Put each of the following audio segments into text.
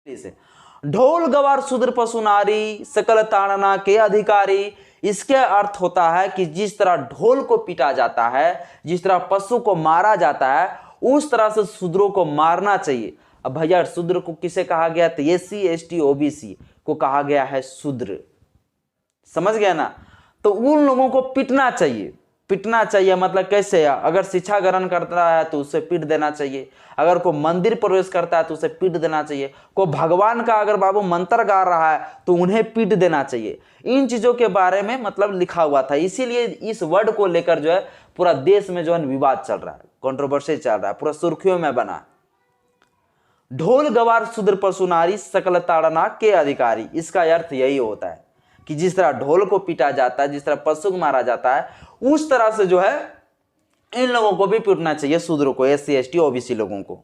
से ढोल गवार शूद्र पशु नारी सकल ताड़ना के अधिकारी। इसके अर्थ होता है कि जिस तरह ढोल को पीटा जाता है, जिस तरह पशु को मारा जाता है, उस तरह से शूद्रों को मारना चाहिए। अब भैया शूद्र को किसे कहा गया? तो एससी एसटी ओबीसी को कहा गया है शूद्र। समझ गया ना? तो उन लोगों को पीटना चाहिए। पीटना चाहिए मतलब कैसे? अगर शिक्षा ग्रहण करता है तो उसे पीट देना चाहिए, अगर कोई मंदिर प्रवेश करता है तो उसे पीट देना चाहिए, कोई भगवान का अगर बाबू मंत्र गा रहा है तो उन्हें पीट देना चाहिए। इन चीजों के बारे में मतलब लिखा हुआ था, इसीलिए इस वर्ड को लेकर जो है पूरा देश में जो है विवाद चल रहा है, कंट्रोवर्सी चल रहा है, पूरा सुर्खियों में बना। ढोल गवार शूद्र पशु नारी सकल ताड़ना के अधिकारी, इसका अर्थ यही होता है कि जिस तरह ढोल को पीटा जाता है, जिस तरह पशु को मारा जाता है, उस तरह से जो है इन लोगों को भी पीटना चाहिए, शूद्रों को, एससी एसटी ओबीसी लोगों को।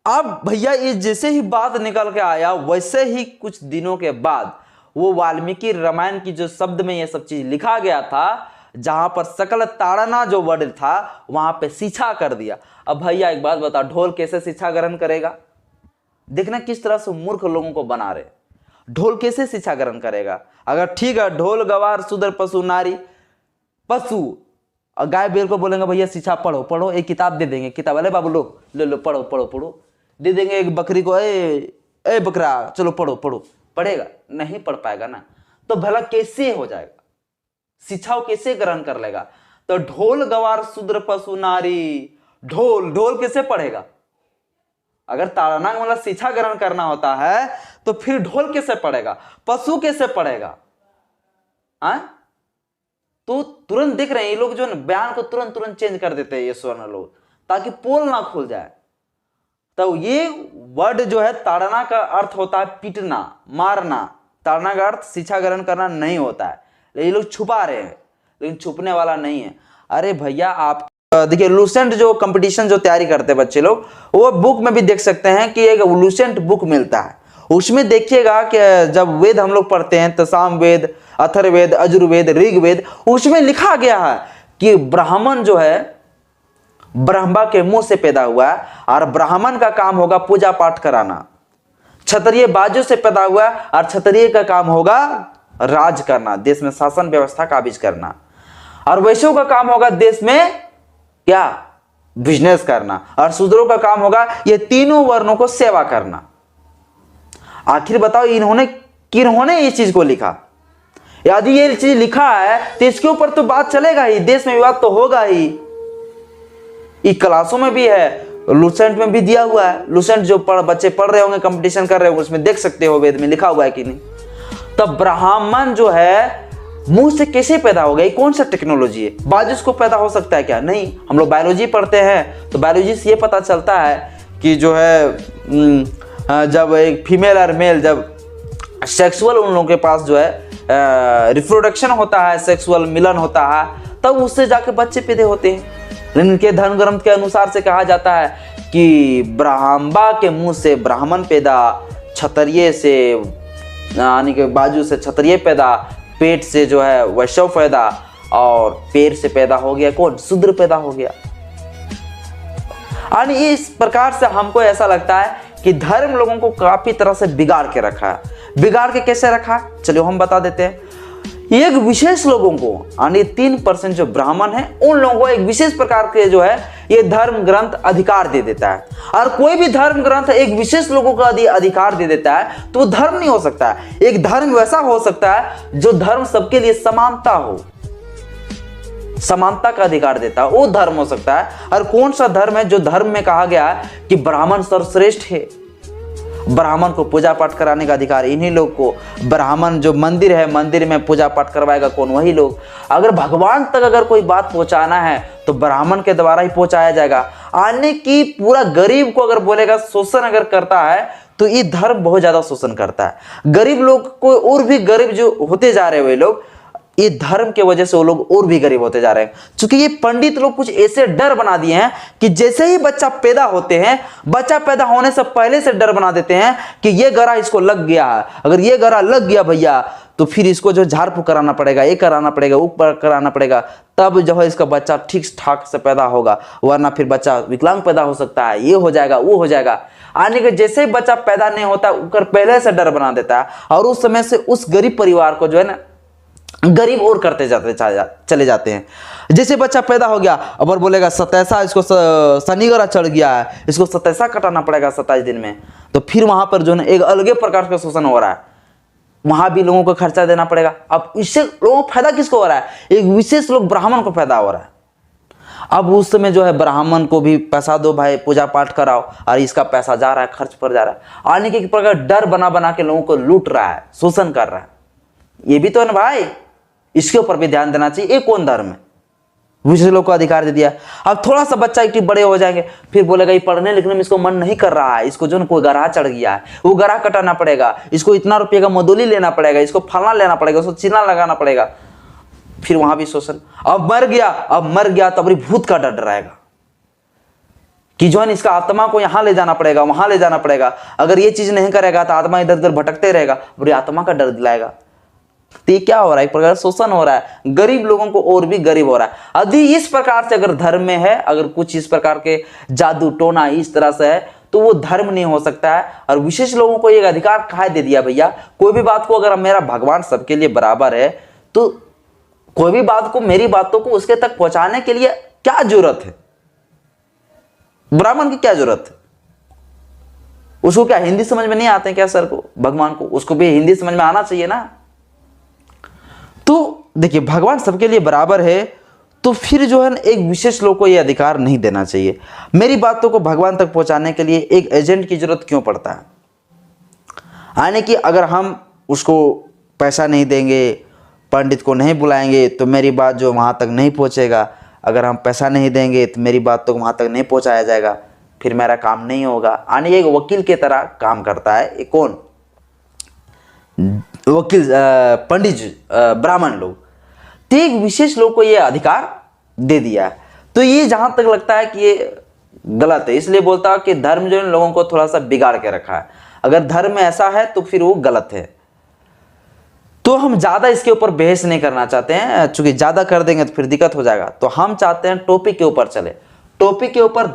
अब भैया ये जैसे ही बात निकल के आया, वैसे ही कुछ दिनों के बाद वो वाल्मीकि रामायण की जो शब्द में ये सब चीज लिखा गया था, जहां पर सकल ताड़ना जो वर्ड था वहां पे शिक्षा कर दिया। अब भैया एक बात बता, ढोल कैसे शिक्षा ग्रहण करेगा? देखना किस तरह से मूर्ख लोगों को बना रहे। ढोल कैसे शिक्षा ग्रहण करेगा? अगर ठीक है ढोल गवार शूद्र पशु नारी, पशु और गाय बैल को बोलेंगे भैया शिक्षा पढ़ो पढ़ो, एक किताब दे देंगे, किताब वाले बाबू लो ले लो पढ़ो पढ़ो पढ़ो, दे देंगे एक बकरी को, ए बकरा चलो पढ़ो पढ़ो, पढ़ेगा? नहीं पढ़ पाएगा ना। तो भला कैसे हो जाएगा? शिक्षा कैसे ग्रहण कर लेगा? तो ढोल गवार शूद्र पशु नारी, ढोल ढोल कैसे पढ़ेगा? अगर ताड़ना मतलब शिक्षा ग्रहण करना होता है तो फिर ढोल कैसे पढ़ेगा? पशु कैसे पढ़ेगा? तो तुरंत देख रहे हैं ये लोग जो बयान को तुरंत चेंज कर देते हैं ये स्वर्ण लोग, ताकि पोल ना खुल जाए। तो ये वर्ड जो है ताड़ना का अर्थ होता है पीटना, मारना। ताड़ना का अर्थ शिक्षा ग्रहण करना नहीं होता है, लेकिन ये लोग छुपा रहे हैं, लेकिन छुपने वाला नहीं है। अरे भैया आप देखिए लूसेंट जो कंपटीशन जो तैयारी करते हैं बच्चे लोग, वो बुक में भी देख सकते हैं कि एक लूसेंट बुक मिलता है, उसमें देखिएगा कि जब वेद हम लोग पढ़ते हैं तो सामवेद, अथर्ववेद, अजुर्वेद, ऋग्वेद, उसमें लिखा गया है कि ब्राह्मण जो है ब्रह्मा के मुंह से पैदा हुआ है और ब्राह्मण का काम होगा पूजा पाठ कराना। क्षत्रिय बाजू से पैदा हुआ है और क्षत्रिय का काम होगा राज करना, देश में शासन व्यवस्था काबिज करना। और वैश्यों का काम होगा देश में क्या? बिजनेस करना। और शूद्रों का काम होगा ये तीनों वर्णों को सेवा करना। आखिर बताओ इन्होंने किन्होंने इस चीज को लिखा? यदि ये चीज लिखा है तो इसके ऊपर तो बात चलेगा ही, देश में विवाद तो होगा ही। क्लासों में भी है, लूसेंट में भी दिया हुआ है। लूसेंट जो बच्चे पढ़ रहे होंगे, कंपटीशन कर रहे होंगे, उसमें देख सकते हो वेद में लिखा हुआ है कि नहीं। तब ब्राह्मण जो है मुंह से कैसे पैदा हो गया? कौन सा टेक्नोलॉजी है? बाजू को पैदा हो सकता है क्या? नहीं। हम लोग बायोलॉजी पढ़ते हैं तो बायोलॉजी से ये पता चलता है कि जो है जब एक फीमेल और मेल जब सेक्सुअल उन लोगों के पास जो है रिप्रोडक्शन होता है, सेक्सुअल मिलन होता है, तब उससे जाके बच्चे पैदा होते हैं। इनके धर्म ग्रंथ के अनुसार से कहा जाता है कि ब्राह्मणा के मुंह से ब्राह्मण पैदा, क्षत्रिय से यानी कि बाजू से क्षत्रिय पैदा, पेट से जो है वैश्य पैदा, और पैर से पैदा हो गया कौन? शूद्र पैदा हो गया। और इस प्रकार से हमको ऐसा लगता है कि धर्म लोगों को काफी तरह से बिगाड़ के रखा है। बिगाड़ के कैसे रखा? चलिए हम बता देते हैं। एक विशेष लोगों को यानी 3% जो ब्राह्मण है उन लोगों को एक विशेष प्रकार के जो है ये धर्म ग्रंथ अधिकार दे देता है। और कोई भी धर्म ग्रंथ एक विशेष लोगों को अधिकार दे देता है तो वो धर्म नहीं हो सकता है। एक धर्म वैसा हो सकता है जो धर्म सबके लिए समानता हो, समानता का अधिकार देता है, वो धर्म हो सकता है। और कौन सा धर्म है? जो धर्म में कहा गया है कि ब्राह्मण सर्वश्रेष्ठ है, ब्राह्मण को पूजा पाठ कराने का अधिकार इन्हीं लोग को। ब्राह्मण जो मंदिर है, मंदिर में पूजा पाठ करवाएगा कौन? वही लोग। अगर भगवान तक अगर कोई बात पहुंचाना है तो ब्राह्मण के द्वारा ही पहुंचाया जाएगा। आने की पूरा गरीब को अगर बोलेगा शोषण अगर करता है तो ये धर्म बहुत ज्यादा शोषण करता है। गरीब लोग को और भी गरीब जो होते जा रहे हैं, वे लोग ये धर्म के वजह से वो लोग और भी गरीब होते जा रहे हैं। क्योंकि ये पंडित लोग कुछ ऐसे डर बना दिए हैं कि जैसे ही बच्चा पैदा होते हैं, बच्चा पैदा होने से पहले से डर बना देते हैं कि ये गरा इसको लग गया है, अगर ये गरा लग गया भैया तो फिर इसको जो झाड़ फूक कराना पड़ेगा, ये कराना पड़ेगा, ऊपर कराना पड़ेगा, तब जो है इसका बच्चा ठीक ठाक से पैदा होगा, वरना फिर बच्चा विकलांग पैदा हो सकता है, ये हो जाएगा वो हो जाएगा। आने के जैसे ही बच्चा पैदा नहीं होता ऊपर पहले से डर बना देता है और उस समय से उस गरीब परिवार को जो है ना गरीब और करते चले जाते हैं। जैसे बच्चा पैदा हो गया अब और बोलेगा सतैसा इसको शनि ग्रह चढ़ गया है, इसको सतैसा कटाना पड़ेगा 27 दिन में। तो फिर वहां पर जो है एक अलग प्रकार का शोषण हो रहा है, वहां भी लोगों को खर्चा देना पड़ेगा। अब इससे लोगों को फायदा किसको हो रहा है? एक विशेष लोग ब्राह्मण को फायदा हो रहा है। अब उस समय जो है ब्राह्मण को भी पैसा दो भाई, पूजा पाठ कराओ, और इसका पैसा जा रहा है, खर्च पर जा रहा है। आने के प्रकार डर बना बना के लोगों को लूट रहा है, शोषण कर रहा है। ये भी तो है ना भाई, इसके ऊपर भी ध्यान देना चाहिए। ये कौन धर्म है? विशेष लोग को अधिकार दे दिया। अब थोड़ा सा बच्चा एक बड़े हो जाएंगे फिर बोलेगा ये पढ़ने लिखने में इसको मन नहीं कर रहा है, इसको जो कोई गराह चढ़ गया है, वो गराह कटाना पड़ेगा, इसको इतना रुपये का मदोली लेना पड़ेगा, इसको फलना लेना पड़ेगा, उसको चिन्हा लगाना पड़ेगा। फिर वहां भी शोषण। अब मर गया तब भूत का डर रहेगा कि जो है इसका आत्मा को यहां ले जाना पड़ेगा, वहां ले जाना पड़ेगा। अगर ये चीज नहीं करेगा तो आत्मा इधर उधर भटकते रहेगा, बुरी आत्मा का डर दिलाएगा। तो ये क्या हो रहा है? एक प्रकार शोषण हो रहा है, गरीब लोगों को और भी गरीब हो रहा है। यदि इस प्रकार से अगर धर्म में है, अगर कुछ इस प्रकार के जादू टोना इस तरह से है तो वो धर्म नहीं हो सकता है। और विशेष लोगों को एक अधिकार कहा दे दिया भैया, कोई भी बात को अगर मेरा भगवान सबके लिए बराबर है तो कोई भी बात को, मेरी बातों को उसके तक पहुंचाने के लिए क्या जरूरत है? ब्राह्मण की क्या जरूरत है? उसको क्या हिंदी समझ में नहीं आते क्या सर को? भगवान को उसको भी हिंदी समझ में आना चाहिए ना। तो देखिए भगवान सबके लिए बराबर है, तो फिर जो है एक विशेष लोग को यह अधिकार नहीं देना चाहिए। मेरी बातों को भगवान तक पहुंचाने के लिए एक एजेंट की जरूरत क्यों पड़ता है? यानी कि अगर हम उसको पैसा नहीं देंगे, पंडित को नहीं बुलाएंगे तो मेरी बात जो वहाँ तक नहीं पहुँचेगा। अगर हम पैसा नहीं देंगे तो मेरी बात तो वहाँ तक नहीं पहुँचाया जाएगा, फिर मेरा काम नहीं होगा। यानी एक वकील की तरह काम करता है। ये कौन? वकील, पंडित, ब्राह्मण लोग। तो एक विशेष लोग को ये अधिकार दे दिया है। तो ये जहां तक लगता है कि ये गलत है, इसलिए बोलता है कि धर्म जो इन लोगों को थोड़ा सा बिगाड़ के रखा है। अगर धर्म में ऐसा है तो फिर वो गलत है। तो हम ज्यादा इसके ऊपर बहस नहीं करना चाहते हैं, चूंकि ज्यादा कर देंगे तो फिर दिक्कत हो जाएगा। तो हम चाहते हैं टॉपिक के ऊपर चले, टॉपिक के ऊपर